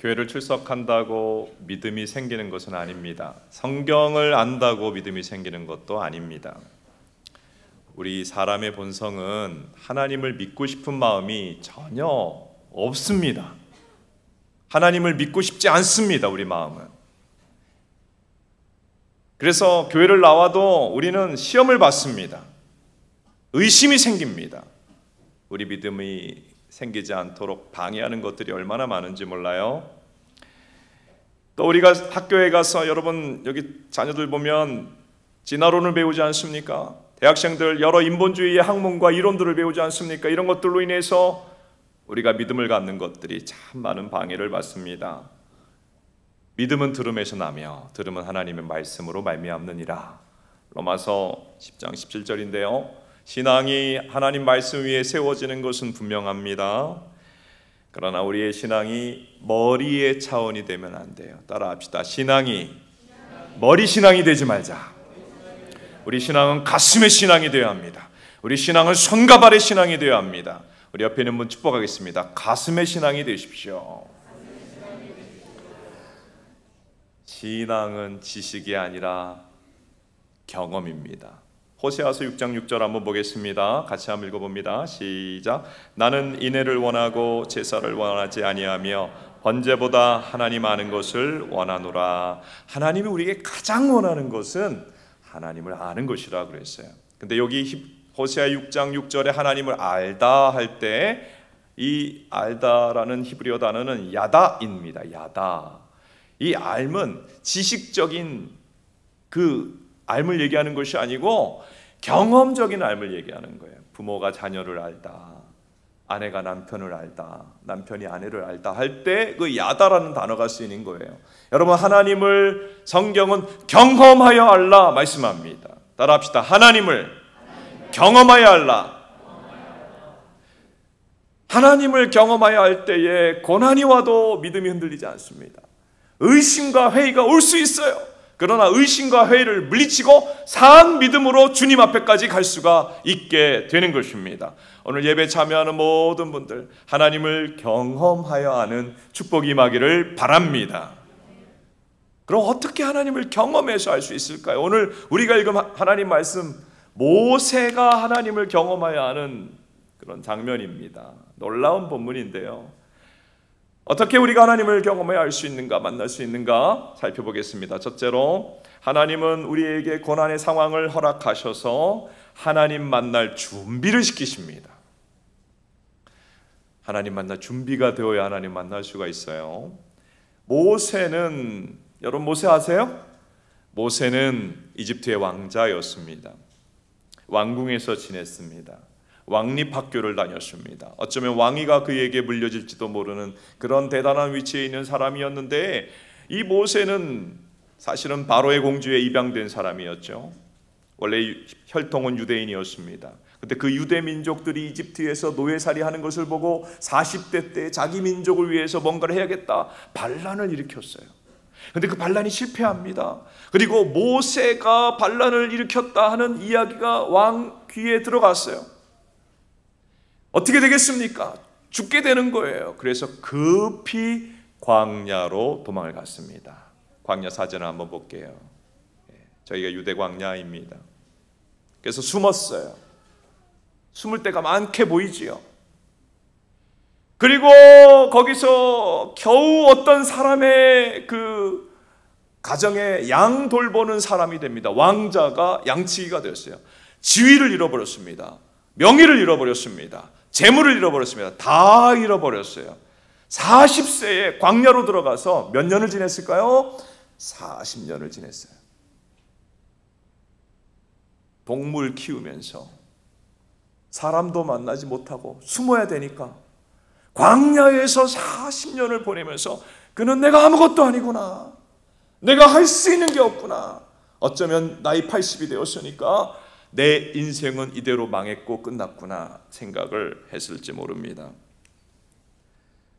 교회를 출석한다고 믿음이 생기는 것은 아닙니다. 성경을 안다고 믿음이 생기는 것도 아닙니다. 우리 사람의 본성은 하나님을 믿고 싶은 마음이 전혀 없습니다. 하나님을 믿고 싶지 않습니다. 우리 마음은. 그래서 교회를 나와도 우리는 시험을 받습니다. 의심이 생깁니다. 우리 믿음이 생기지 않도록 방해하는 것들이 얼마나 많은지 몰라요. 또 우리가 학교에 가서 여러분 여기 자녀들 보면 진화론을 배우지 않습니까? 대학생들 여러 인본주의의 학문과 이론들을 배우지 않습니까? 이런 것들로 인해서 우리가 믿음을 갖는 것들이 참 많은 방해를 받습니다. 믿음은 들음에서 나며 들음은 하나님의 말씀으로 말미암느니라. 로마서 10장 17절인데요. 신앙이 하나님 말씀 위에 세워지는 것은 분명합니다. 그러나 우리의 신앙이 머리의 차원이 되면 안 돼요. 따라합시다. 신앙이 머리 신앙이 되지 말자. 우리 신앙은 가슴의 신앙이 되어야 합니다. 우리 신앙은 손과 발의 신앙이 되어야 합니다. 우리 옆에 있는 분 축복하겠습니다. 가슴의 신앙이 되십시오. 신앙은 지식이 아니라 경험입니다. 호세아서 6장 6절 한번 보겠습니다. 같이 한번 읽어봅니다. 시작. 나는 인애를 원하고 제사를 원하지 아니하며 번제보다 하나님 아는 것을 원하노라. 하나님이 우리에게 가장 원하는 것은 하나님을 아는 것이라 그랬어요. 근데 여기 호세아 6장 6절에 하나님을 알다 할 때 이 알다라는 히브리어 단어는 야다입니다. 야다. 이 알은 지식적인 그 알을 얘기하는 것이 아니고 경험적인 알을 얘기하는 거예요. 부모가 자녀를 알다, 아내가 남편을 알다, 남편이 아내를 알다 할 때 그 야다라는 단어가 쓰이는 거예요. 여러분, 하나님을 성경은 경험하여 알라 말씀합니다. 따라합시다. 하나님을 경험하여 알라. 하나님을 경험하여 할 때에 고난이 와도 믿음이 흔들리지 않습니다. 의심과 회의가 올 수 있어요. 그러나 의심과 회의를 물리치고 산 믿음으로 주님 앞에까지 갈 수가 있게 되는 것입니다. 오늘 예배 참여하는 모든 분들 하나님을 경험하여 아는 축복이 임하기를 바랍니다. 그럼 어떻게 하나님을 경험해서 알 수 있을까요? 오늘 우리가 읽은 하나님 말씀, 모세가 하나님을 경험하여 아는 그런 장면입니다. 놀라운 본문인데요. 어떻게 우리가 하나님을 경험해야 알 수 있는가, 만날 수 있는가 살펴보겠습니다. 첫째로, 하나님은 우리에게 고난의 상황을 허락하셔서 하나님 만날 준비를 시키십니다. 하나님 만날 준비가 되어야 하나님 만날 수가 있어요. 모세는, 여러분 모세 아세요? 모세는 이집트의 왕자였습니다. 왕궁에서 지냈습니다. 왕립학교를 다녔습니다. 어쩌면 왕위가 그에게 물려질지도 모르는 그런 대단한 위치에 있는 사람이었는데, 이 모세는 사실은 바로의 공주에 입양된 사람이었죠. 원래 혈통은 유대인이었습니다. 근데 그 유대 민족들이 이집트에서 노예살이 하는 것을 보고 40대 때 자기 민족을 위해서 뭔가를 해야겠다 반란을 일으켰어요. 근데 그 반란이 실패합니다. 그리고 모세가 반란을 일으켰다 하는 이야기가 왕 귀에 들어갔어요. 어떻게 되겠습니까? 죽게 되는 거예요. 그래서 급히 광야로 도망을 갔습니다. 광야 사진을 한번 볼게요. 저희가 유대 광야입니다. 그래서 숨었어요. 숨을 데가 많게 보이지요. 그리고 거기서 겨우 어떤 사람의 그 가정에 양 돌보는 사람이 됩니다. 왕자가 양치기가 되었어요. 지위를 잃어버렸습니다. 명예를 잃어버렸습니다. 재물을 잃어버렸습니다. 다 잃어버렸어요. 40세에 광야로 들어가서 몇 년을 지냈을까요? 40년을 지냈어요. 동물 키우면서 사람도 만나지 못하고 숨어야 되니까 광야에서 40년을 보내면서 그는 내가 아무것도 아니구나, 내가 할 수 있는 게 없구나, 어쩌면 나이 80이 되었으니까 내 인생은 이대로 망했고 끝났구나 생각을 했을지 모릅니다.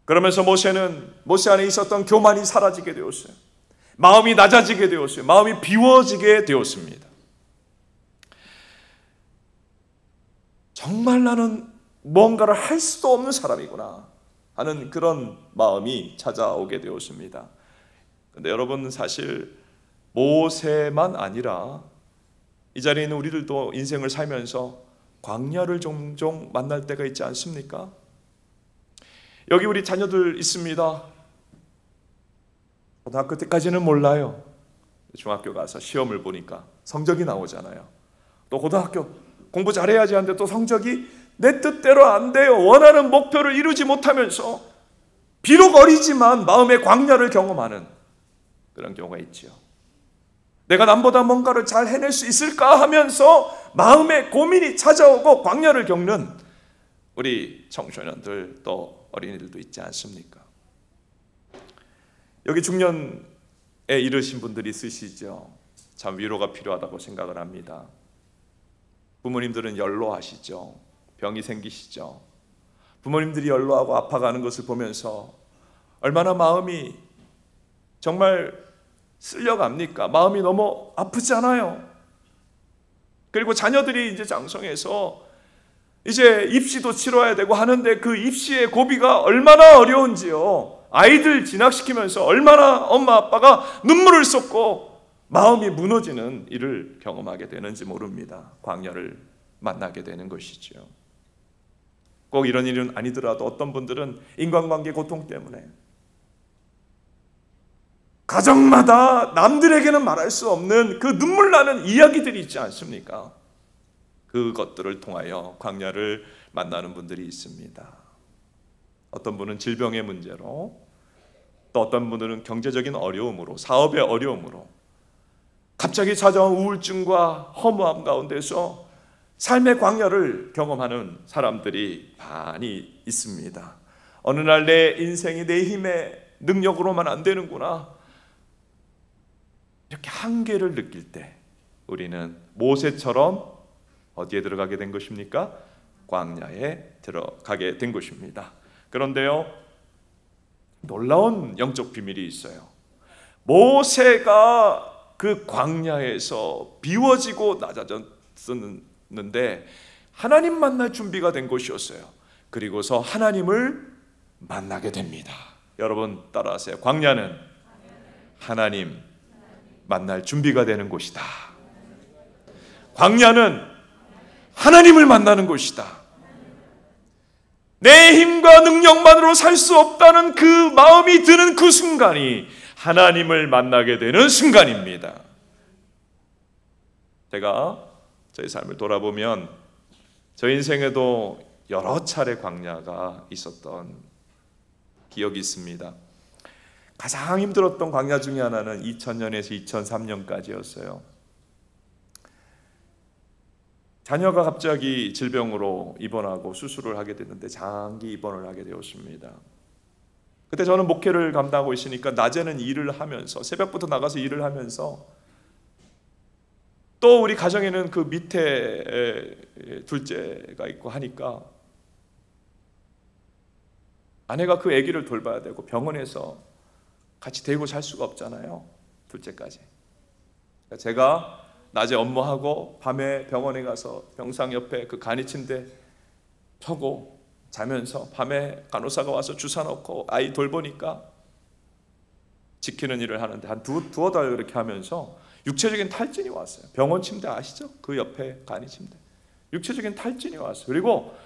그러면서 모세 안에 있었던 교만이 사라지게 되었어요. 마음이 낮아지게 되었어요. 마음이 비워지게 되었습니다. 정말 나는 뭔가를 할 수도 없는 사람이구나. 하는 그런 마음이 찾아오게 되었습니다. 그런데 여러분, 사실 모세만 아니라 이 자리에 있는 우리들도 인생을 살면서 광야를 종종 만날 때가 있지 않습니까? 여기 우리 자녀들 있습니다. 고등학교 때까지는 몰라요. 중학교 가서 시험을 보니까 성적이 나오잖아요. 또 고등학교 공부 잘해야지 하는데 또 성적이 내 뜻대로 안 돼요. 원하는 목표를 이루지 못하면서 비록 어리지만 마음의 광야를 경험하는 그런 경우가 있죠. 내가 남보다 뭔가를 잘 해낼 수 있을까 하면서 마음의 고민이 찾아오고 광야를 겪는 우리 청소년들 또 어린이들도 있지 않습니까? 여기 중년에 이르신 분들이 있으시죠. 참 위로가 필요하다고 생각을 합니다. 부모님들은 연로하시죠. 병이 생기시죠. 부모님들이 연로하고 아파가는 것을 보면서 얼마나 마음이 정말 쓸려갑니까? 마음이 너무 아프잖아요. 그리고 자녀들이 이제 장성해서 이제 입시도 치러야 되고 하는데 그 입시의 고비가 얼마나 어려운지요. 아이들 진학시키면서 얼마나 엄마 아빠가 눈물을 쏟고 마음이 무너지는 일을 경험하게 되는지 모릅니다. 광야를 만나게 되는 것이죠. 꼭 이런 일은 아니더라도 어떤 분들은 인간관계 고통 때문에 가정마다 남들에게는 말할 수 없는 그 눈물 나는 이야기들이 있지 않습니까? 그것들을 통하여 광야를 만나는 분들이 있습니다. 어떤 분은 질병의 문제로, 또 어떤 분들은 경제적인 어려움으로, 사업의 어려움으로, 갑자기 찾아온 우울증과 허무함 가운데서 삶의 광야를 경험하는 사람들이 많이 있습니다. 어느 날 내 인생이 내 힘의 능력으로만 안 되는구나, 이렇게 한계를 느낄 때 우리는 모세처럼 어디에 들어가게 된 것입니까? 광야에 들어가게 된 것입니다. 그런데요, 놀라운 영적 비밀이 있어요. 모세가 그 광야에서 비워지고 낮아졌는데 하나님 만날 준비가 된 것이었어요. 그리고서 하나님을 만나게 됩니다. 여러분 따라하세요. 광야는 하나님 만날 준비가 되는 곳이다. 광야는 하나님을 만나는 곳이다. 내 힘과 능력만으로 살 수 없다는 그 마음이 드는 그 순간이 하나님을 만나게 되는 순간입니다. 제가 저희 삶을 돌아보면 저 인생에도 여러 차례 광야가 있었던 기억이 있습니다. 가장 힘들었던 광야 중에 하나는 2000년에서 2003년까지였어요. 자녀가 갑자기 질병으로 입원하고 수술을 하게 됐는데 장기 입원을 하게 되었습니다. 그때 저는 목회를 감당하고 있으니까 낮에는 일을 하면서 새벽부터 나가서 일을 하면서 또 우리 가정에는 그 밑에 둘째가 있고 하니까 아내가 그 아기를 돌봐야 되고 병원에서 같이 데리고 살 수가 없잖아요. 둘째까지. 제가 낮에 업무하고 밤에 병원에 가서 병상 옆에 그 간이 침대 펴고 자면서 밤에 간호사가 와서 주사 넣고 아이 돌보니까 지키는 일을 하는데 한 두어 달 그렇게 하면서 육체적인 탈진이 왔어요. 병원 침대 아시죠? 그 옆에 간이 침대. 육체적인 탈진이 왔어요. 그리고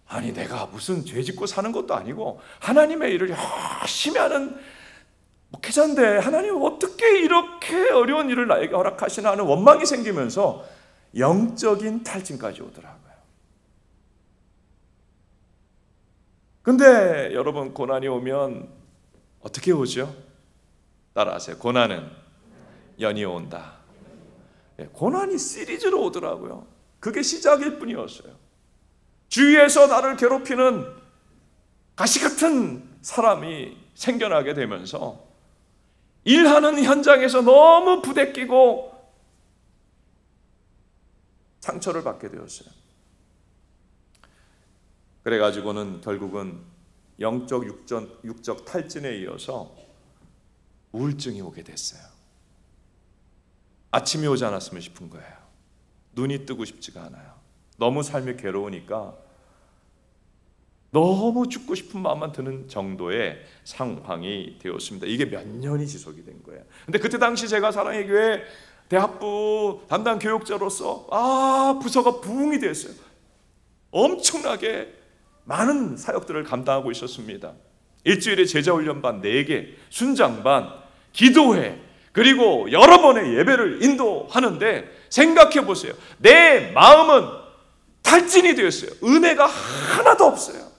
아니 내가 무슨 죄 짓고 사는 것도 아니고 하나님의 일을 열심히 하는 목회자인데 하나님 어떻게 이렇게 어려운 일을 나에게 허락하시나 하는 원망이 생기면서 영적인 탈진까지 오더라고요. 근데 여러분 고난이 오면 어떻게 오죠? 따라하세요. 고난은 연이 온다. 고난이 시리즈로 오더라고요. 그게 시작일 뿐이었어요. 주위에서 나를 괴롭히는 가시 같은 사람이 생겨나게 되면서 일하는 현장에서 너무 부대끼고 상처를 받게 되었어요. 그래가지고는 결국은 영적 육적 탈진에 이어서 우울증이 오게 됐어요. 아침이 오지 않았으면 싶은 거예요. 눈이 뜨고 싶지가 않아요. 너무 삶이 괴로우니까 너무 죽고 싶은 마음만 드는 정도의 상황이 되었습니다. 이게 몇 년이 지속이 된 거예요. 근데 그때 당시 제가 사랑의 교회 대학부 담당 교육자로서 부서가 부흥이 됐어요. 엄청나게 많은 사역들을 감당하고 있었습니다. 일주일에 제자훈련반 4개, 순장반, 기도회, 그리고 여러 번의 예배를 인도하는데 생각해 보세요. 내 마음은 탈진이 되었어요. 은혜가 하나도 없어요.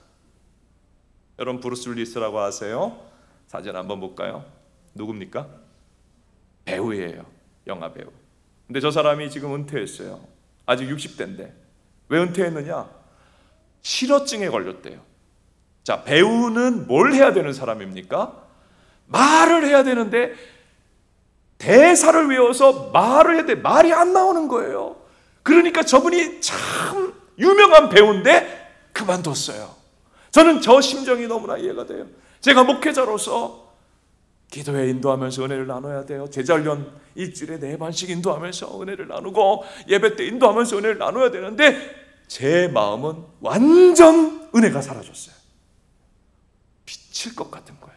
여러분 브루스 윌리스라고 아세요? 사진 한번 볼까요? 누굽니까? 배우예요. 영화 배우. 근데 저 사람이 지금 은퇴했어요. 아직 60대인데 왜 은퇴했느냐? 실어증에 걸렸대요. 자, 배우는 뭘 해야 되는 사람입니까? 말을 해야 되는데 대사를 외워서 말을 해야 돼. 말이 안 나오는 거예요. 그러니까 저분이 참 유명한 배우인데 그만뒀어요. 저는 저 심정이 너무나 이해가 돼요. 제가 목회자로서 기도회 인도하면서 은혜를 나눠야 돼요. 제자훈련 일주일에 4번씩 인도하면서 은혜를 나누고 예배 때 인도하면서 은혜를 나눠야 되는데 제 마음은 완전 은혜가 사라졌어요. 미칠 것 같은 거예요.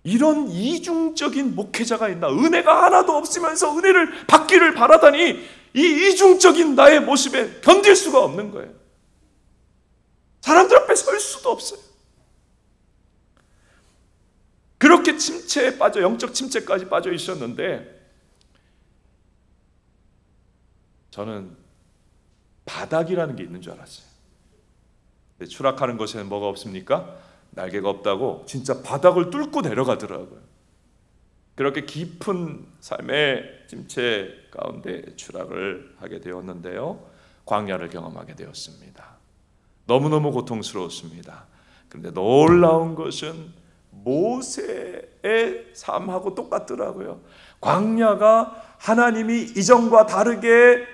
이런 이중적인 목회자가 있나? 은혜가 하나도 없으면서 은혜를 받기를 바라다니 이 이중적인 나의 모습에 견딜 수가 없는 거예요. 사람들 앞에 설 수도 없어요. 그렇게 침체에 빠져, 영적 침체까지 빠져 있었는데 저는 바닥이라는 게 있는 줄 알았어요. 근데 추락하는 것에는 뭐가 없습니까? 날개가 없다고 진짜 바닥을 뚫고 내려가더라고요. 그렇게 깊은 삶의 침체 가운데 추락을 하게 되었는데요. 광야를 경험하게 되었습니다. 너무너무 고통스러웠습니다. 그런데 놀라운 것은 모세의 삶하고 똑같더라고요. 광야가 하나님이 이전과 다르게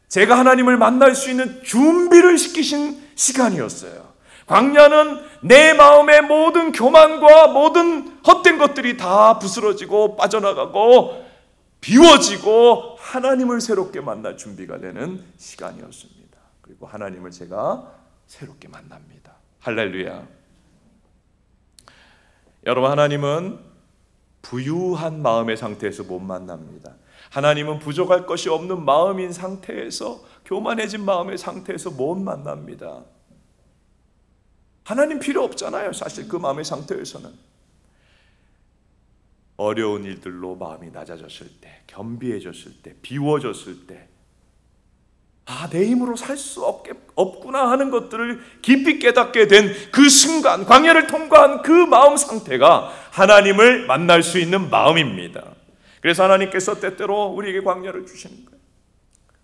제가 하나님을 만날 수 있는 준비를 시키신 시간이었어요. 광야는 내 마음의 모든 교만과 모든 헛된 것들이 다 부스러지고 빠져나가고 비워지고 하나님을 새롭게 만날 준비가 되는 시간이었습니다. 그리고 하나님을 제가 새롭게 만납니다. 할렐루야. 여러분, 하나님은 부유한 마음의 상태에서 못 만납니다. 하나님은 부족할 것이 없는 마음인 상태에서, 교만해진 마음의 상태에서 못 만납니다. 하나님 필요 없잖아요. 사실 그 마음의 상태에서는. 어려운 일들로 마음이 낮아졌을 때, 겸비해졌을 때, 비워졌을 때, 내 힘으로 살 수 없구나 하는 것들을 깊이 깨닫게 된 그 순간, 광야를 통과한 그 마음 상태가 하나님을 만날 수 있는 마음입니다. 그래서 하나님께서 때때로 우리에게 광야를 주시는 거예요.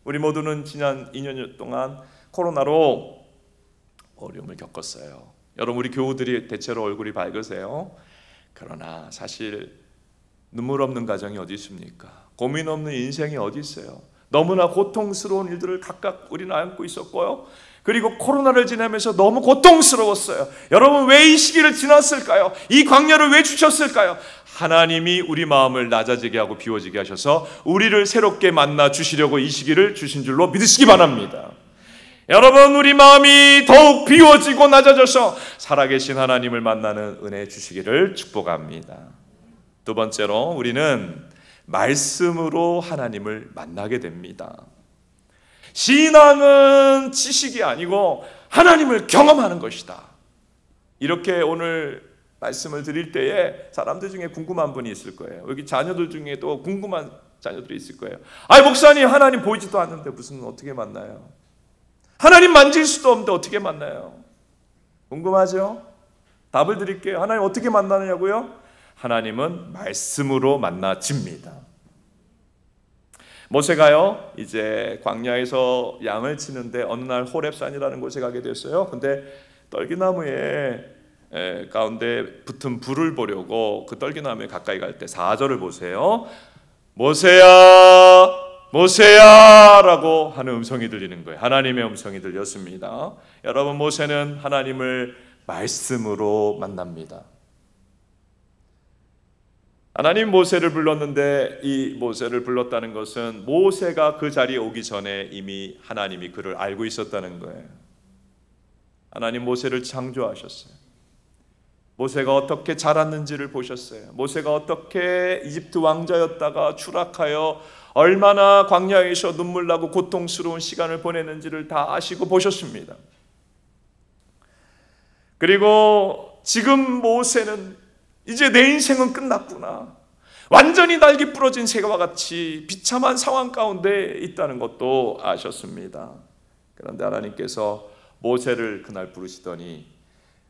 우리 모두는 지난 2년 동안 코로나로 어려움을 겪었어요. 여러분, 우리 교우들이 대체로 얼굴이 밝으세요. 그러나 사실 눈물 없는 가정이 어디 있습니까? 고민 없는 인생이 어디 있어요? 너무나 고통스러운 일들을 각각 우리는 안고 있었고요. 그리고 코로나를 지나면서 너무 고통스러웠어요. 여러분, 왜 이 시기를 지났을까요? 이 광야를 왜 주셨을까요? 하나님이 우리 마음을 낮아지게 하고 비워지게 하셔서 우리를 새롭게 만나 주시려고 이 시기를 주신 줄로 믿으시기 바랍니다. 여러분, 우리 마음이 더욱 비워지고 낮아져서 살아계신 하나님을 만나는 은혜 주시기를 축복합니다. 두 번째로 우리는 말씀으로 하나님을 만나게 됩니다. 신앙은 지식이 아니고 하나님을 경험하는 것이다. 이렇게 오늘 말씀을 드릴 때에 사람들 중에 궁금한 분이 있을 거예요. 여기 자녀들 중에도 궁금한 자녀들이 있을 거예요. 목사님, 하나님 보이지도 않는데 무슨 어떻게 만나요? 하나님 만질 수도 없는데 어떻게 만나요? 궁금하죠? 답을 드릴게요. 하나님 어떻게 만나느냐고요? 하나님은 말씀으로 만나집니다. 모세가요, 이제 광야에서 양을 치는데 어느 날 호렙산이라는 곳에 가게 됐어요. 근데 떨기나무에 가운데 붙은 불을 보려고 그 떨기나무에 가까이 갈 때 4절을 보세요. 모세야, 모세야 라고 하는 음성이 들리는 거예요. 하나님의 음성이 들렸습니다. 여러분, 모세는 하나님을 말씀으로 만납니다. 하나님 모세를 불렀는데 이 모세를 불렀다는 것은 모세가 그 자리에 오기 전에 이미 하나님이 그를 알고 있었다는 거예요. 하나님 모세를 창조하셨어요. 모세가 어떻게 자랐는지를 보셨어요. 모세가 어떻게 이집트 왕자였다가 추락하여 얼마나 광야에서 눈물 나고 고통스러운 시간을 보냈는지를 다 아시고 보셨습니다. 그리고 지금 모세는 이제 내 인생은 끝났구나, 완전히 날개 부러진 새와 같이 비참한 상황 가운데 있다는 것도 아셨습니다. 그런데 하나님께서 모세를 그날 부르시더니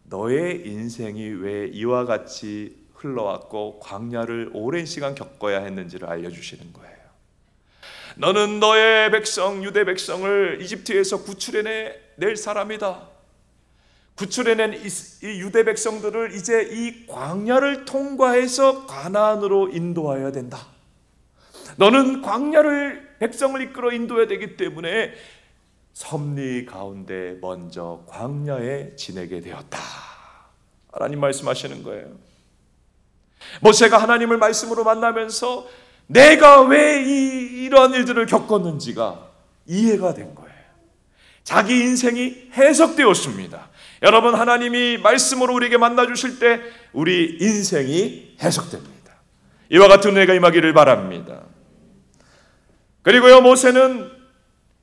너의 인생이 왜 이와 같이 흘러왔고 광야를 오랜 시간 겪어야 했는지를 알려주시는 거예요. 너는 너의 백성 유대 백성을 이집트에서 구출해낼 사람이다. 구출해낸 이 유대 백성들을 이제 이 광야를 통과해서 가나안으로 인도하여야 된다. 너는 광야를 백성을 이끌어 인도해야 되기 때문에 섭리 가운데 먼저 광야에 지내게 되었다. 하나님 말씀하시는 거예요. 모세가 하나님을 말씀으로 만나면서 내가 왜 이러한 일들을 겪었는지가 이해가 된 거예요. 자기 인생이 해석되었습니다. 여러분, 하나님이 말씀으로 우리에게 만나주실 때 우리 인생이 해석됩니다. 이와 같은 은혜가 임하기를 바랍니다. 그리고요, 모세는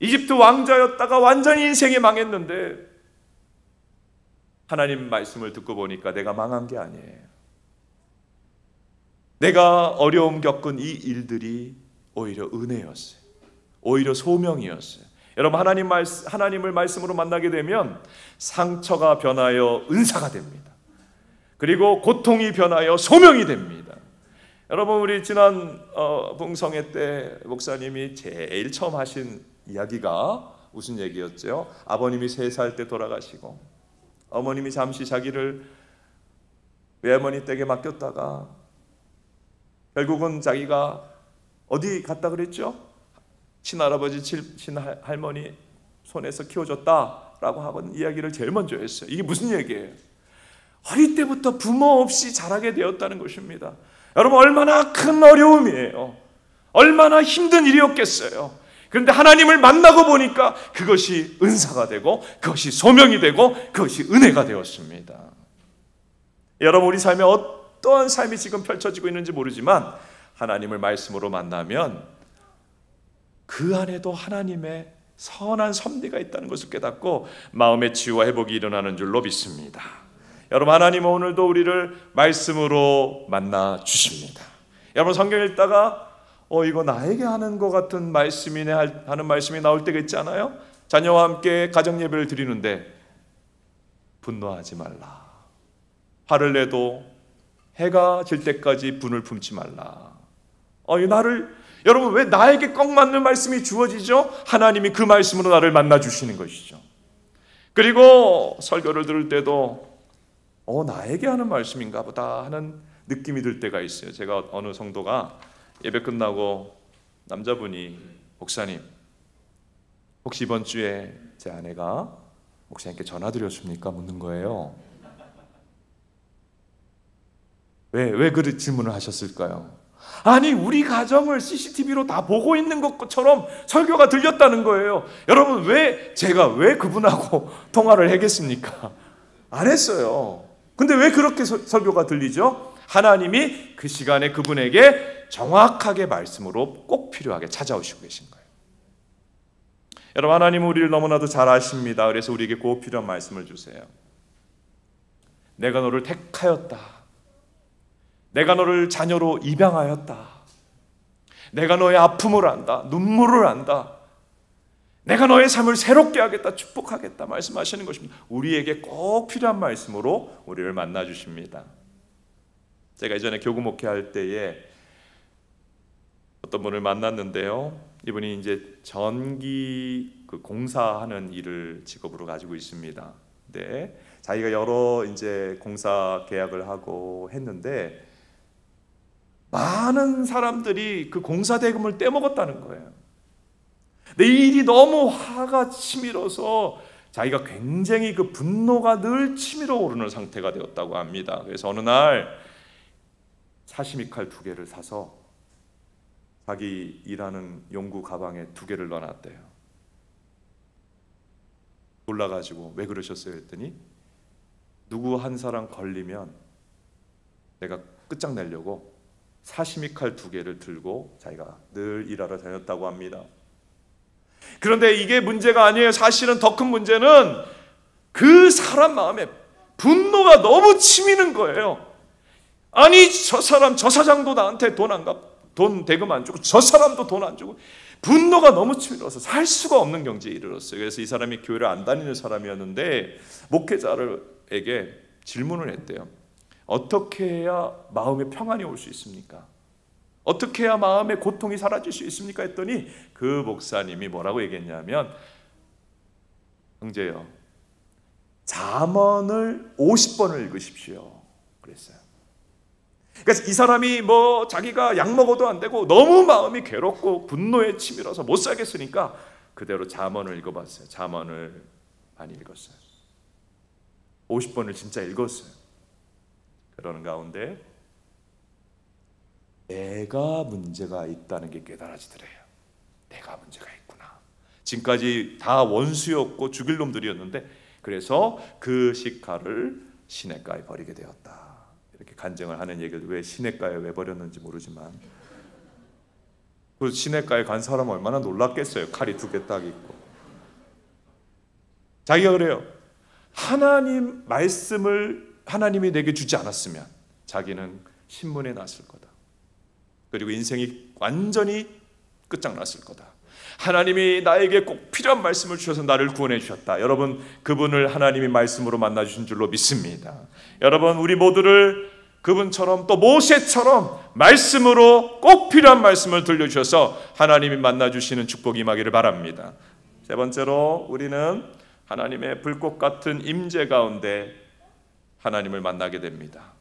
이집트 왕자였다가 완전히 인생이 망했는데 하나님 말씀을 듣고 보니까 내가 망한 게 아니에요. 내가 어려움 겪은 이 일들이 오히려 은혜였어요. 오히려 소명이었어요. 여러분, 하나님을 말씀으로 만나게 되면 상처가 변하여 은사가 됩니다. 그리고 고통이 변하여 소명이 됩니다. 여러분, 우리 지난 봉성회 때 목사님이 제일 처음 하신 이야기가 무슨 얘기였죠? 아버님이 3살 때 돌아가시고 어머님이 잠시 자기를 외할머니 댁에 맡겼다가 결국은 자기가 어디 갔다 그랬죠? 친할아버지, 친할머니 손에서 키워줬다라고 하는 이야기를 제일 먼저 했어요. 이게 무슨 얘기예요? 어릴 때부터 부모 없이 자라게 되었다는 것입니다. 여러분, 얼마나 큰 어려움이에요. 얼마나 힘든 일이었겠어요. 그런데 하나님을 만나고 보니까 그것이 은사가 되고 그것이 소명이 되고 그것이 은혜가 되었습니다. 여러분, 우리 삶에 어떠한 삶이 지금 펼쳐지고 있는지 모르지만 하나님을 말씀으로 만나면 그 안에도 하나님의 선한 섭리가 있다는 것을 깨닫고 마음의 치유와 회복이 일어나는 줄로 믿습니다. 여러분, 하나님은 오늘도 우리를 말씀으로 만나 주십니다. 여러분, 성경 읽다가 이거 나에게 하는 것 같은 말씀이네 하는 말씀이 나올 때가 있잖아요. 자녀와 함께 가정 예배를 드리는데 분노하지 말라, 화를 내도 해가 질 때까지 분을 품지 말라. 여러분, 왜 나에게 꼭 맞는 말씀이 주어지죠? 하나님이 그 말씀으로 나를 만나 주시는 것이죠. 그리고 설교를 들을 때도 나에게 하는 말씀인가 보다 하는 느낌이 들 때가 있어요. 제가 어느 성도가 예배 끝나고 남자분이 목사님, 혹시 이번 주에 제 아내가 목사님께 전화드렸습니까? 묻는 거예요. 왜 그 질문을 하셨을까요? 아니, 우리 가정을 CCTV로 다 보고 있는 것처럼 설교가 들렸다는 거예요. 여러분, 제가 왜 그분하고 통화를 하겠습니까? 안 했어요. 근데 왜 그렇게 설교가 들리죠? 하나님이 그 시간에 그분에게 정확하게 말씀으로 꼭 필요하게 찾아오시고 계신 거예요. 여러분, 하나님은 우리를 너무나도 잘 아십니다. 그래서 우리에게 꼭 필요한 말씀을 주세요. 내가 너를 택하였다. 내가 너를 자녀로 입양하였다. 내가 너의 아픔을 안다. 눈물을 안다. 내가 너의 삶을 새롭게 하겠다. 축복하겠다. 말씀하시는 것입니다. 우리에게 꼭 필요한 말씀으로 우리를 만나 주십니다. 제가 이전에 교구 목회할 때에 어떤 분을 만났는데요. 이분이 이제 전기 공사하는 일을 직업으로 가지고 있습니다. 네, 자기가 여러 이제 공사 계약을 하고 했는데 많은 사람들이 그 공사 대금을 떼먹었다는 거예요. 근데 이 일이 너무 화가 치밀어서 자기가 굉장히 그 분노가 늘 치밀어 오르는 상태가 되었다고 합니다. 그래서 어느 날 사시미 칼 2개를 사서 자기 일하는 용구 가방에 2개를 넣어놨대요. 놀라가지고 왜 그러셨어요 했더니 누구 한 사람 걸리면 내가 끝장내려고 사시미 칼 2개를 들고 자기가 늘 일하러 다녔다고 합니다. 그런데 이게 문제가 아니에요. 사실은 더 큰 문제는 그 사람 마음에 분노가 너무 치미는 거예요. 아니 저 사람 저 사장도 나한테 돈 대금 안 주고 저 사람도 돈 안 주고 분노가 너무 치밀어서 살 수가 없는 경지에 이르렀어요. 그래서 이 사람이 교회를 안 다니는 사람이었는데 목회자에게 질문을 했대요. 어떻게 해야 마음에 평안이 올 수 있습니까? 어떻게 해야 마음의 고통이 사라질 수 있습니까? 했더니 그 목사님이 뭐라고 얘기했냐면 형제요, 잠언을 50번을 읽으십시오 그랬어요. 그래서 이 사람이 뭐 자기가 약 먹어도 안 되고 너무 마음이 괴롭고 분노에 치밀어서 못 살겠으니까 그대로 잠언을 읽어봤어요. 잠언을 많이 읽었어요. 50번을 진짜 읽었어요. 그러는 가운데 내가 문제가 있다는 게 깨달아지더래요. 내가 문제가 있구나. 지금까지 다 원수였고 죽일 놈들이었는데 그래서 그 시칼을 시냇가에 버리게 되었다. 이렇게 간증을 하는 얘기를 왜 시냇가에 왜 버렸는지 모르지만 그 시냇가에 간 사람 얼마나 놀랐겠어요. 칼이 2개 딱 있고. 자기가 그래요. 하나님 말씀을 하나님이 내게 주지 않았으면 자기는 신문에 났을 거다. 그리고 인생이 완전히 끝장났을 거다. 하나님이 나에게 꼭 필요한 말씀을 주셔서 나를 구원해 주셨다. 여러분, 그분을 하나님이 말씀으로 만나 주신 줄로 믿습니다. 여러분, 우리 모두를 그분처럼 또 모세처럼 말씀으로 꼭 필요한 말씀을 들려주셔서 하나님이 만나 주시는 축복이 임하기를 바랍니다. 세 번째로 우리는 하나님의 불꽃 같은 임재 가운데 하나님을 만나게 됩니다.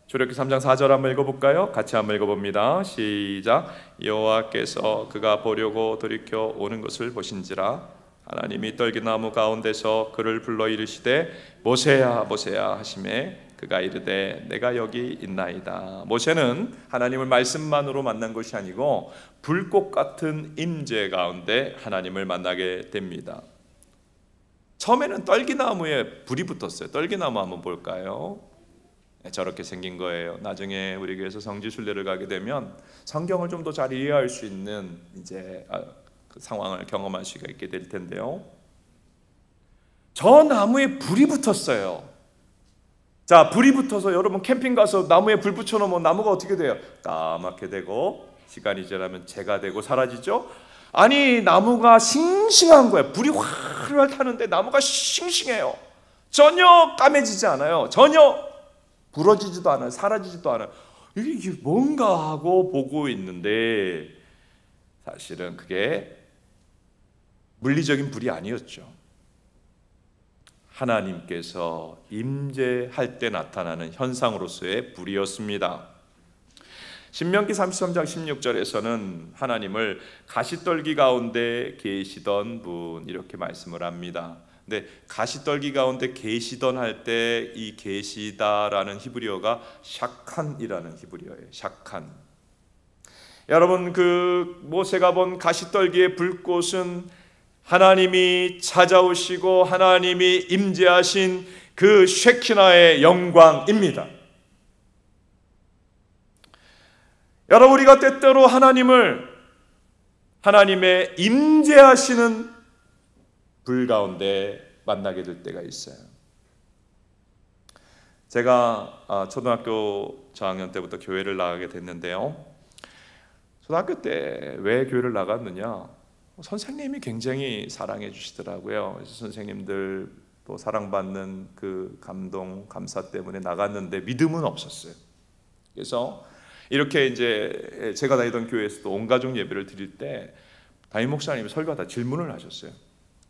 출애굽기 3장 4절 한번 읽어볼까요? 같이 한번 읽어봅니다. 시작. 여호와께서 그가 보려고 돌이켜 오는 것을 보신지라 하나님이 떨기나무 가운데서 그를 불러 이르시되 모세야 모세야 하시매 그가 이르되 내가 여기 있나이다. 모세는 하나님을 말씀만으로 만난 것이 아니고 불꽃 같은 임재 가운데 하나님을 만나게 됩니다. 처음에는 떨기나무에 불이 붙었어요. 떨기나무 한번 볼까요? 저렇게 생긴 거예요. 나중에 우리 교회에서 성지순례를 가게 되면 성경을 좀 더 잘 이해할 수 있는 이제 그 상황을 경험할 수가 있게 될 텐데요. 저 나무에 불이 붙었어요. 자, 불이 붙어서 여러분 캠핑 가서 나무에 불 붙여놓으면 나무가 어떻게 돼요? 까맣게 되고 시간이 지나면 재가 되고 사라지죠. 아니 나무가 싱싱한 거예요. 불이 활활 타는데 나무가 싱싱해요. 전혀 까매지지 않아요. 전혀 부러지지도 않아요. 사라지지도 않아요. 이게 뭔가 하고 보고 있는데 사실은 그게 물리적인 불이 아니었죠. 하나님께서 임재할 때 나타나는 현상으로서의 불이었습니다. 신명기 33장 16절에서는 하나님을 가시떨기 가운데 계시던 분 이렇게 말씀을 합니다. 근데 가시떨기 가운데 계시던 할 때 이 계시다라는 히브리어가 샤칸이라는 히브리어예요. 샤칸. 여러분 그 모세가 본 가시떨기의 불꽃은 하나님이 찾아오시고 하나님이 임재하신 그 쉐키나의 영광입니다. 여러분 우리가 때때로 하나님의 임재하시는 불 가운데 만나게 될 때가 있어요. 제가 초등학교 저학년 때부터 교회를 나가게 됐는데요. 초등학교 때 왜 교회를 나갔느냐? 선생님이 굉장히 사랑해 주시더라고요. 그래서 선생님들 또 사랑받는 그 감동, 감사 때문에 나갔는데 믿음은 없었어요. 그래서 이렇게 이제 제가 다니던 교회에서도 온 가족 예배를 드릴 때 담임 목사님이 설교하다 질문을 하셨어요.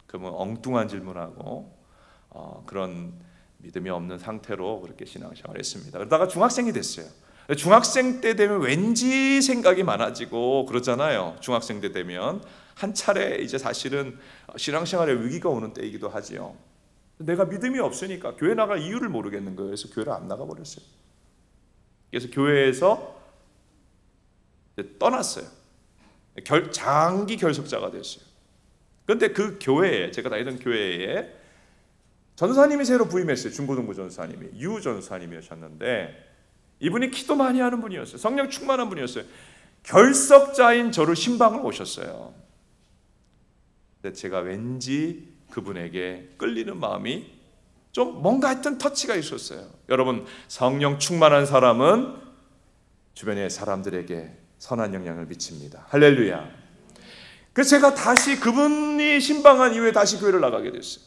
그러면 엉뚱한 질문하고 그런 믿음이 없는 상태로 그렇게 신앙생활을 했습니다. 그러다가 중학생이 됐어요. 중학생 때 되면 왠지 생각이 많아지고 그러잖아요. 중학생 때 되면 한 차례 이제 사실은 신앙생활에 위기가 오는 때이기도 하지요. 내가 믿음이 없으니까 교회 나갈 이유를 모르겠는 거예요. 그래서 교회를 안 나가버렸어요. 그래서 교회에서 떠났어요. 장기 결석자가 됐어요. 그런데 그 교회에, 제가 다니던 교회에 전사님이 새로 부임했어요. 중고등부 전사님이, 유 전사님이셨는데 이분이 기도 많이 하는 분이었어요. 성령 충만한 분이었어요. 결석자인 저를 신방을 오셨어요. 근데 제가 왠지 그분에게 끌리는 마음이 좀 뭔가 하여튼 터치가 있었어요. 여러분, 성령 충만한 사람은 주변의 사람들에게 선한 영향을 미칩니다. 할렐루야. 그래서 제가 다시 그분이 신방한 이후에 다시 교회를 나가게 됐어요.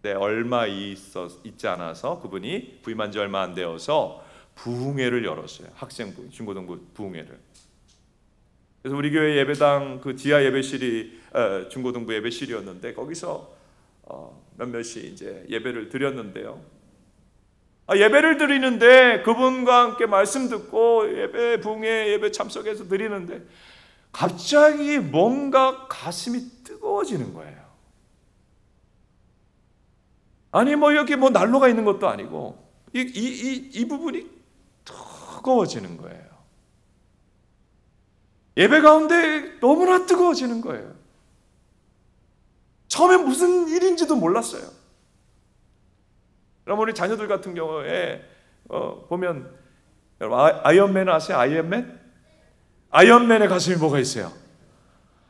네, 얼마 있지 않아서 그분이 부임한 지 얼마 안 되어서 부흥회를 열었어요. 학생 부흥, 중고등부 부흥회를. 그래서 우리 교회 예배당 그 지하 예배실이 중고등부 예배실이었는데 거기서 몇몇이 이제 예배를 드렸는데요. 예배를 드리는데 그분과 함께 말씀 듣고 예배 부흥회 예배 참석해서 드리는데 갑자기 뭔가 가슴이 뜨거워지는 거예요. 아니 여기 난로가 있는 것도 아니고 이 부분이 뜨거워지는 거예요. 예배 가운데 너무나 뜨거워지는 거예요. 처음에 무슨 일인지도 몰랐어요. 그럼 우리 자녀들 같은 경우에 보면 아이언맨 아세요? 아이언맨? 아이언맨의 가슴이 뭐가 있어요?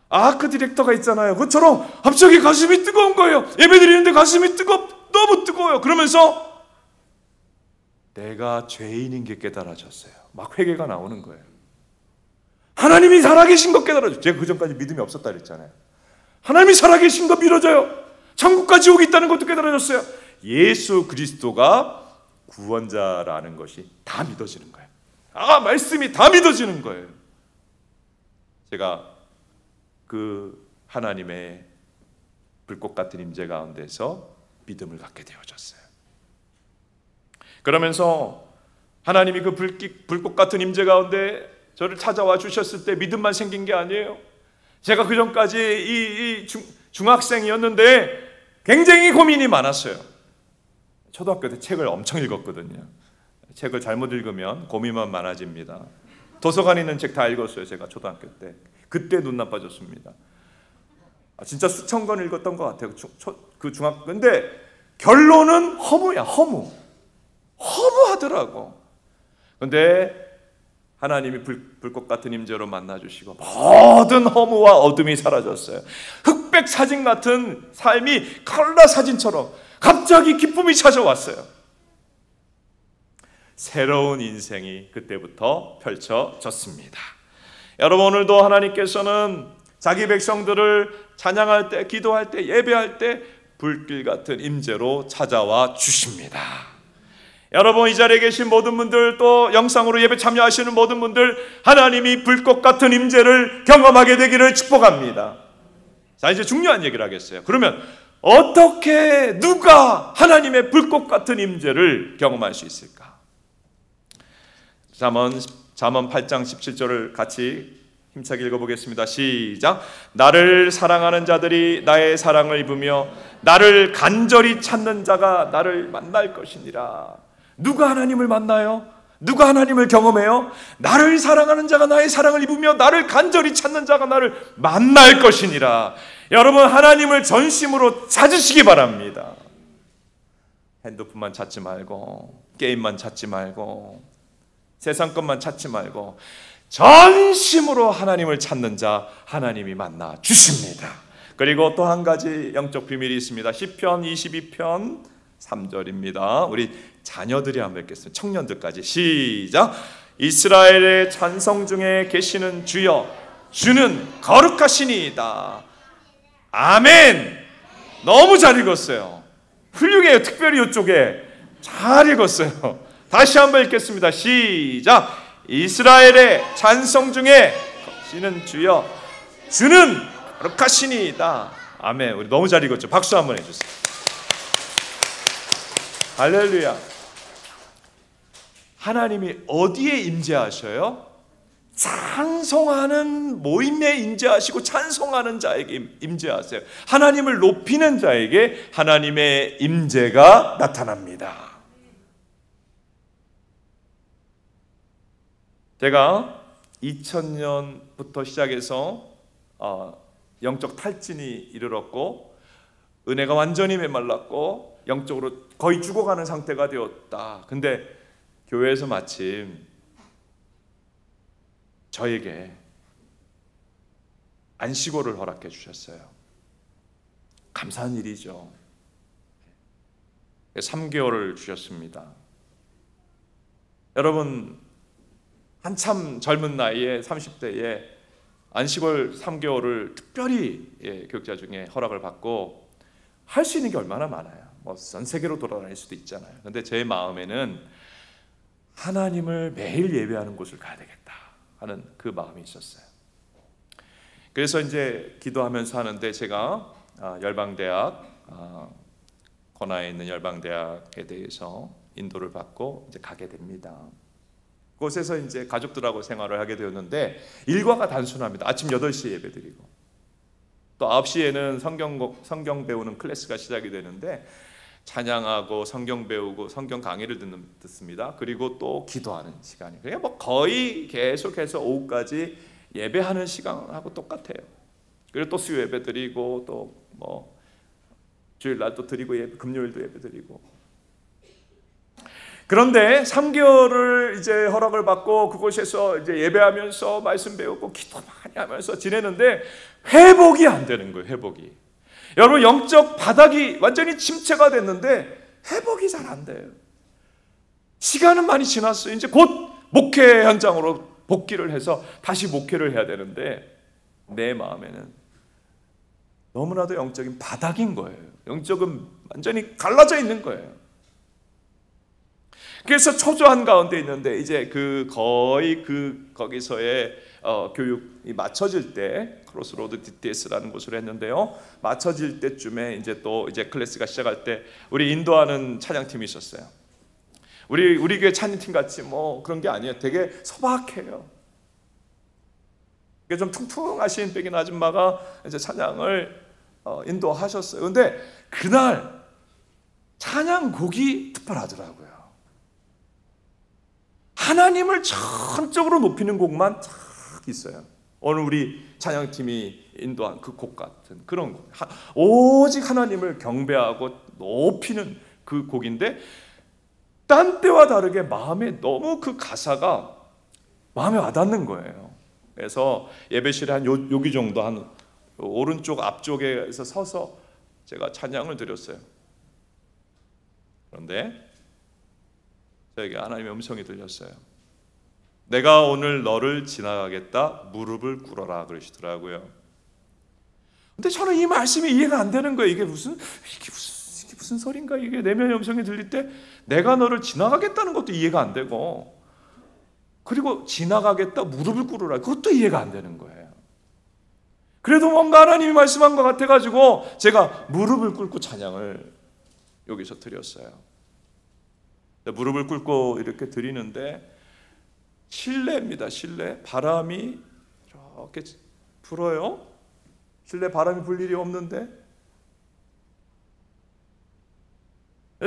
아크 디렉터가 있잖아요. 그것처럼 갑자기 가슴이 뜨거운 거예요. 예배 드리는데 가슴이 너무 뜨거워요. 그러면서 내가 죄인인 게 깨달아졌어요. 막 회개가 나오는 거예요. 하나님이 살아계신 것 깨달아졌어요. 제가 그전까지 믿음이 없었다 그랬잖아요. 하나님이 살아계신 거 믿어져요. 천국까지 오기 있다는 것도 깨달아졌어요. 예수 그리스도가 구원자라는 것이 다 믿어지는 거예요. 말씀이 다 믿어지는 거예요. 제가 그 하나님의 불꽃 같은 임재 가운데서 믿음을 갖게 되어졌어요. 그러면서 하나님이 그 불꽃 같은 임재 가운데 저를 찾아와 주셨을 때 믿음만 생긴 게 아니에요. 제가 그전까지 중학생이었는데 굉장히 고민이 많았어요. 초등학교 때 책을 엄청 읽었거든요. 책을 잘못 읽으면 고민만 많아집니다. 도서관에 있는 책 다 읽었어요. 제가 초등학교 때. 그때 눈 나빠졌습니다. 진짜 수천 권 읽었던 것 같아요. 근데 결론은 허무야. 허무하더라고. 근데 하나님이 불꽃 같은 임재로 만나주시고 모든 허무와 어둠이 사라졌어요. 흑백 사진 같은 삶이 컬러 사진처럼 갑자기 기쁨이 찾아왔어요. 새로운 인생이 그때부터 펼쳐졌습니다. 여러분, 오늘도 하나님께서는 자기 백성들을 찬양할 때, 기도할 때, 예배할 때 불길 같은 임재로 찾아와 주십니다. 여러분, 이 자리에 계신 모든 분들, 또 영상으로 예배 참여하시는 모든 분들, 하나님이 불꽃 같은 임재를 경험하게 되기를 축복합니다. 자, 이제 중요한 얘기를 하겠어요. 그러면 어떻게 누가 하나님의 불꽃 같은 임재를 경험할 수 있을까? 잠언 8장 17절을 같이 힘차게 읽어보겠습니다. 시작. 나를 사랑하는 자들이 나의 사랑을 입으며 나를 간절히 찾는 자가 나를 만날 것이니라. 누가 하나님을 만나요? 누가 하나님을 경험해요? 나를 사랑하는 자가 나의 사랑을 입으며 나를 간절히 찾는 자가 나를 만날 것이니라. 여러분, 하나님을 전심으로 찾으시기 바랍니다. 핸드폰만 찾지 말고, 게임만 찾지 말고, 세상 것만 찾지 말고 전심으로 하나님을 찾는 자 하나님이 만나 주십니다. 그리고 또 한 가지 영적 비밀이 있습니다. 시편 22편 3절입니다. 우리 자녀들이 한번 읽겠습니다. 청년들까지 시작. 이스라엘의 찬성 중에 계시는 주여, 주는 거룩하시니이다. 아멘. 너무 잘 읽었어요. 훌륭해요. 특별히 이쪽에 잘 읽었어요. 다시 한번 읽겠습니다. 시작. 이스라엘의 찬송 중에 계시는 주여, 주는 거룩하시니이다. 아멘. 우리 너무 잘 읽었죠. 박수 한번 해주세요. 할렐루야. 하나님이 어디에 임재하셔요? 찬송하는 모임에 임재하시고 찬송하는 자에게 임재하세요. 하나님을 높이는 자에게 하나님의 임재가 나타납니다. 제가 2000년부터 시작해서 영적 탈진이 이르렀고 은혜가 완전히 메말랐고 영적으로 거의 죽어가는 상태가 되었다. 근데 교회에서 마침 저에게 안식월을 허락해 주셨어요. 감사한 일이죠. 3개월을 주셨습니다. 여러분, 한참 젊은 나이에 30대에 안식월 3개월을 특별히 교육자 중에 허락을 받고 할 수 있는 게 얼마나 많아요. 뭐 전 세계로 돌아다닐 수도 있잖아요. 근데 제 마음에는 하나님을 매일 예배하는 곳을 가야 되겠다 하는 그 마음이 있었어요. 그래서 이제 기도하면서 하는데 제가 열방대학 권하에 있는 열방대학에 대해서 인도를 받고 이제 가게 됩니다. 그곳에서 이제 가족들하고 생활을 하게 되었는데 일과가 단순합니다. 아침 8시에 예배드리고 또 9시에는 성경 배우는 클래스가 시작이 되는데 찬양하고 성경 배우고 성경 강의를 듣습니다. 그리고 또 기도하는 시간이. 그러니까 뭐 거의 계속해서 오후까지 예배하는 시간하고 똑같아요. 그리고 또 수요 예배 드리고 또 뭐 주일 날 또 드리고 금요일도 예배 드리고. 그런데 3개월을 이제 허락을 받고 그곳에서 이제 예배하면서 말씀 배우고 기도 많이 하면서 지내는데 회복이 안 되는 거예요. 회복이. 여러분, 영적 바닥이 완전히 침체가 됐는데 회복이 잘 안 돼요. 시간은 많이 지났어요. 이제 곧 목회 현장으로 복귀를 해서 다시 목회를 해야 되는데 내 마음에는 너무나도 영적인 바닥인 거예요. 영적은 완전히 갈라져 있는 거예요. 그래서 초조한 가운데 있는데 이제 거의 거기서의 교육이 맞춰질 때 크로스로드 DTS라는 곳으로 했는데요. 맞춰질 때쯤에 이제 또 이제 클래스가 시작할 때 우리 인도하는 찬양팀이 있었어요. 우리 교회 찬양팀 같이 뭐 그런 게 아니에요. 되게 소박해요. 좀 퉁퉁하신 백인 아줌마가 이제 찬양을 인도하셨어요. 근데 그날 찬양곡이 특별하더라고요. 하나님을 전적으로 높이는 곡만 쫙 있어요. 오늘 우리 찬양팀이 인도한 그 곡 같은 그런 곡. 오직 하나님을 경배하고 높이는 그 곡인데 딴 때와 다르게 마음에 너무 그 가사가 마음에 와닿는 거예요. 그래서 예배실에 한 여기 정도 한 오른쪽 앞쪽에서 서서 제가 찬양을 드렸어요. 그런데 저에게 하나님의 음성이 들렸어요. 내가 오늘 너를 지나가겠다. 무릎을 꿇어라 그러시더라고요. 근데 저는 이 말씀이 이해가 안 되는 거예요. 이게 무슨 소린가? 이게 내면의 음성이 들릴 때 내가 너를 지나가겠다는 것도 이해가 안 되고 그리고 지나가겠다 무릎을 꿇으라 그것도 이해가 안 되는 거예요. 그래도 뭔가 하나님이 말씀한 것 같아가지고 제가 무릎을 꿇고 찬양을 여기서 드렸어요. 무릎을 꿇고 이렇게 드리는데 실내입니다. 실내 바람이 이렇게 불어요. 실내 바람이 불 일이 없는데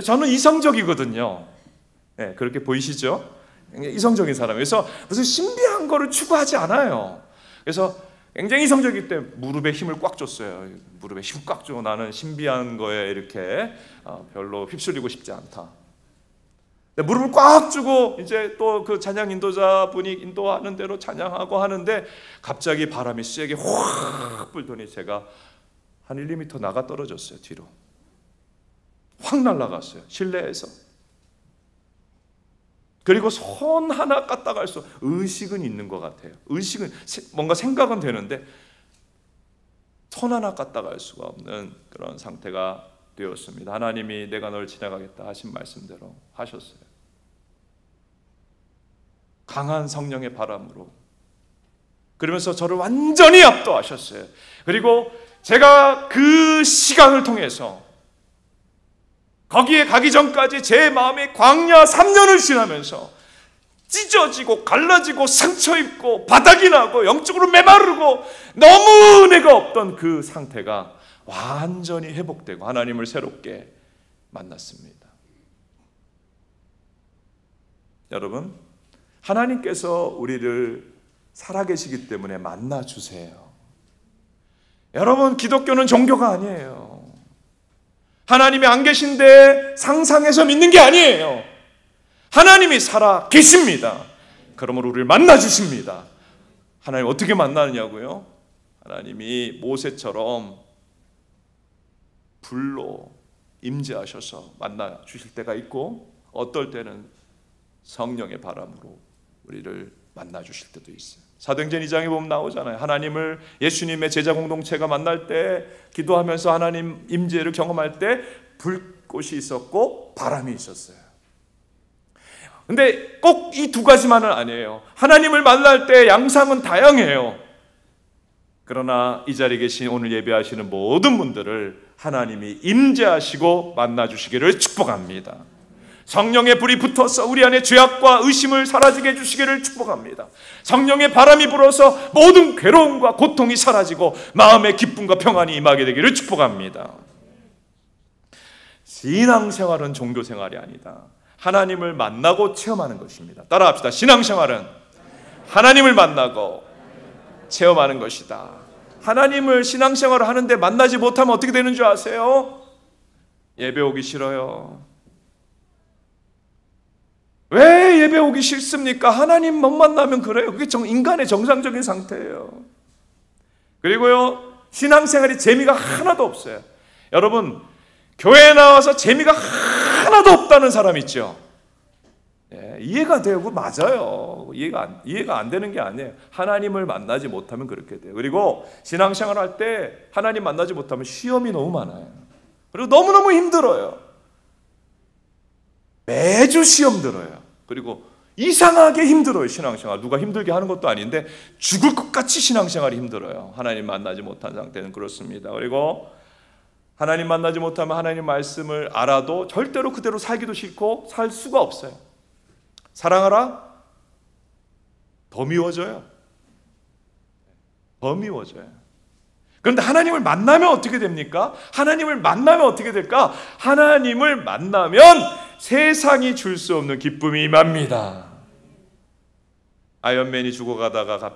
저는 이성적이거든요. 네, 그렇게 보이시죠? 이성적인 사람. 그래서 무슨 신비한 거를 추구하지 않아요. 그래서 굉장히 이성적이기 때문에 무릎에 힘을 꽉 줬어요. 무릎에 힘 꽉 주고 나는 신비한 거에 이렇게 별로 휩쓸리고 싶지 않다. 무릎을 꽉 주고 이제 또 그 찬양 인도자분이 인도하는 대로 찬양하고 하는데 갑자기 바람이 세게 확 불더니 제가 한 1, 2m 나가 떨어졌어요. 뒤로 확 날아갔어요. 실내에서. 그리고 손 하나 까딱할 수 의식은 있는 것 같아요. 의식은 뭔가 생각은 되는데 손 하나 까딱할 수가 없는 그런 상태가 되었습니다. 하나님이 내가 널 지나가겠다 하신 말씀대로 하셨어요. 강한 성령의 바람으로. 그러면서 저를 완전히 압도하셨어요. 그리고 제가 그 시간을 통해서 거기에 가기 전까지 제 마음이 광야 3년을 지나면서 찢어지고 갈라지고 상처 입고 바닥이 나고 영적으로 메마르고 너무 은혜가 없던 그 상태가 완전히 회복되고 하나님을 새롭게 만났습니다. 여러분, 하나님께서 우리를 살아계시기 때문에 만나주세요. 여러분, 기독교는 종교가 아니에요. 하나님이 안 계신데 상상해서 믿는 게 아니에요. 하나님이 살아 계십니다. 그러므로 우리를 만나 주십니다. 하나님 어떻게 만나느냐고요? 하나님이 모세처럼 불로 임재하셔서 만나 주실 때가 있고, 어떨 때는 성령의 바람으로 우리를 만나 주실 때도 있어요. 사도행전 2장에 보면 나오잖아요. 하나님을, 예수님의 제자 공동체가 만날 때, 기도하면서 하나님 임재를 경험할 때 불꽃이 있었고 바람이 있었어요. 근데 꼭 이 두 가지만은 아니에요. 하나님을 만날 때 양상은 다양해요. 그러나 이 자리에 계신 오늘 예배하시는 모든 분들을 하나님이 임재하시고 만나 주시기를 축복합니다. 성령의 불이 붙어서 우리 안에 죄악과 의심을 사라지게 해주시기를 축복합니다. 성령의 바람이 불어서 모든 괴로움과 고통이 사라지고 마음의 기쁨과 평안이 임하게 되기를 축복합니다. 신앙생활은 종교생활이 아니다. 하나님을 만나고 체험하는 것입니다. 따라합시다. 신앙생활은 하나님을 만나고 체험하는 것이다. 하나님을 신앙생활을 하는데 만나지 못하면 어떻게 되는 줄 아세요? 예배 오기 싫어요. 왜 예배 오기 싫습니까? 하나님 못 만나면 그래요. 그게 인간의 정상적인 상태예요. 그리고요, 신앙생활이 재미가 하나도 없어요. 여러분, 교회에 나와서 재미가 하나도 없다는 사람 있죠? 예, 이해가 되고 맞아요. 이해가 안 되는 게 아니에요. 하나님을 만나지 못하면 그렇게 돼요. 그리고 신앙생활 할 때 하나님 만나지 못하면 시험이 너무 많아요. 그리고 너무너무 힘들어요. 매주 시험 들어요. 그리고 이상하게 힘들어요. 신앙생활. 누가 힘들게 하는 것도 아닌데 죽을 것 같이 신앙생활이 힘들어요. 하나님 만나지 못한 상태는 그렇습니다. 그리고 하나님 만나지 못하면 하나님 말씀을 알아도 절대로 그대로 살기도 싫고 살 수가 없어요. 사랑하라? 더 미워져요. 더 미워져요. 그런데 하나님을 만나면 어떻게 됩니까? 하나님을 만나면 어떻게 될까? 하나님을 만나면 세상이 줄 수 없는 기쁨이 임합니다. 아이언맨이 죽어가다가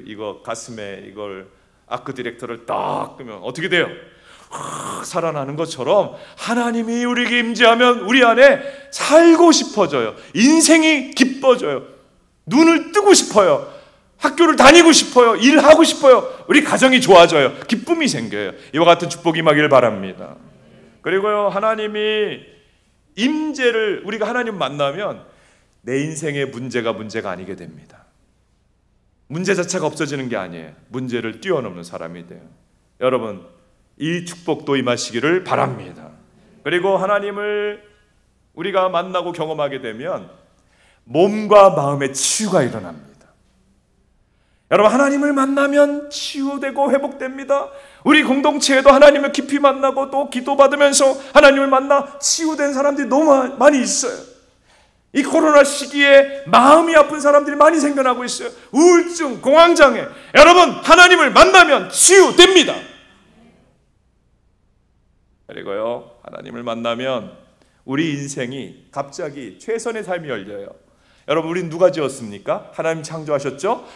이거 가슴에 이걸 아크 디렉터를 딱 끄면 어떻게 돼요? 살아나는 것처럼 하나님이 우리에게 임재하면 우리 안에 살고 싶어져요. 인생이 기뻐져요. 눈을 뜨고 싶어요. 학교를 다니고 싶어요. 일하고 싶어요. 우리 가정이 좋아져요. 기쁨이 생겨요. 이와 같은 축복이 임하기를 바랍니다. 그리고요, 하나님이 임재를, 우리가 하나님 만나면 내 인생의 문제가 아니게 됩니다. 문제 자체가 없어지는 게 아니에요. 문제를 뛰어넘는 사람이 돼요. 여러분, 이 축복도 임하시기를 바랍니다. 그리고 하나님을 우리가 만나고 경험하게 되면 몸과 마음의 치유가 일어납니다. 여러분, 하나님을 만나면 치유되고 회복됩니다. 우리 공동체에도 하나님을 깊이 만나고 또 기도받으면서 하나님을 만나 치유된 사람들이 너무 많이 있어요. 이 코로나 시기에 마음이 아픈 사람들이 많이 생겨나고 있어요. 우울증, 공황장애. 여러분, 하나님을 만나면 치유됩니다. 그리고요, 하나님을 만나면 우리 인생이 갑자기 최선의 삶이 열려요. 여러분, 우린 누가 지었습니까? 하나님 창조하셨죠?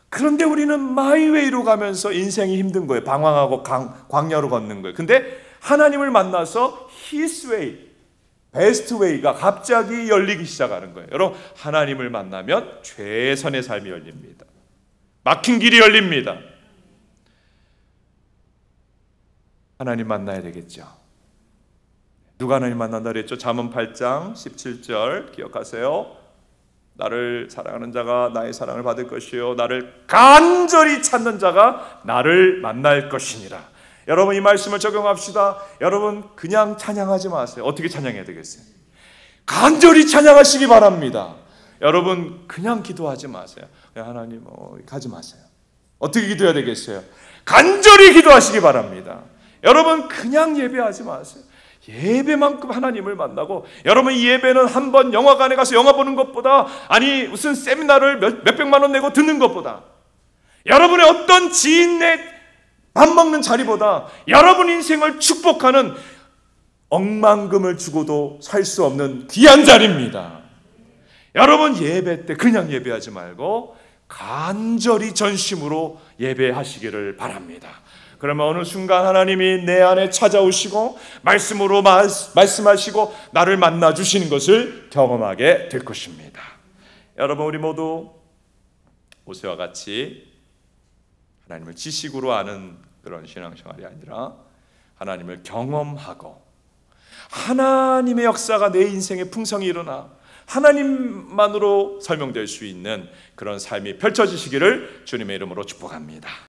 그런데 우리는 마이웨이로 가면서 인생이 힘든 거예요. 방황하고 광야로 걷는 거예요. 근데 하나님을 만나서 His way, 베스트 웨이가 갑자기 열리기 시작하는 거예요. 여러분, 하나님을 만나면 최선의 삶이 열립니다. 막힌 길이 열립니다. 하나님 만나야 되겠죠. 누가 하나님 만난다 그랬죠? 잠언 8장 17절 기억하세요. 나를 사랑하는 자가 나의 사랑을 받을 것이요 나를 간절히 찾는 자가 나를 만날 것이니라. 여러분, 이 말씀을 적용합시다. 여러분, 그냥 찬양하지 마세요. 어떻게 찬양해야 되겠어요? 간절히 찬양하시기 바랍니다. 여러분, 그냥 기도하지 마세요. 하나님 가지 마세요. 어떻게 기도해야 되겠어요? 간절히 기도하시기 바랍니다. 여러분, 그냥 예배하지 마세요. 예배만큼 하나님을 만나고, 여러분, 이 예배는 한번 영화관에 가서 영화 보는 것보다, 아니 무슨 세미나를 몇백만 원 내고 듣는 것보다, 여러분의 어떤 지인의 밥 먹는 자리보다 여러분 인생을 축복하는 억만금을 주고도 살 수 없는 귀한 자리입니다. 여러분, 예배 때 그냥 예배하지 말고 간절히 전심으로 예배하시기를 바랍니다. 그러면 어느 순간 하나님이 내 안에 찾아오시고 말씀으로 말씀하시고 나를 만나 주시는 것을 경험하게 될 것입니다. 여러분, 우리 모두 모세와 같이 하나님을 지식으로 아는 그런 신앙생활이 아니라 하나님을 경험하고 하나님의 역사가 내 인생에 풍성히 일어나 하나님만으로 설명될 수 있는 그런 삶이 펼쳐지시기를 주님의 이름으로 축복합니다.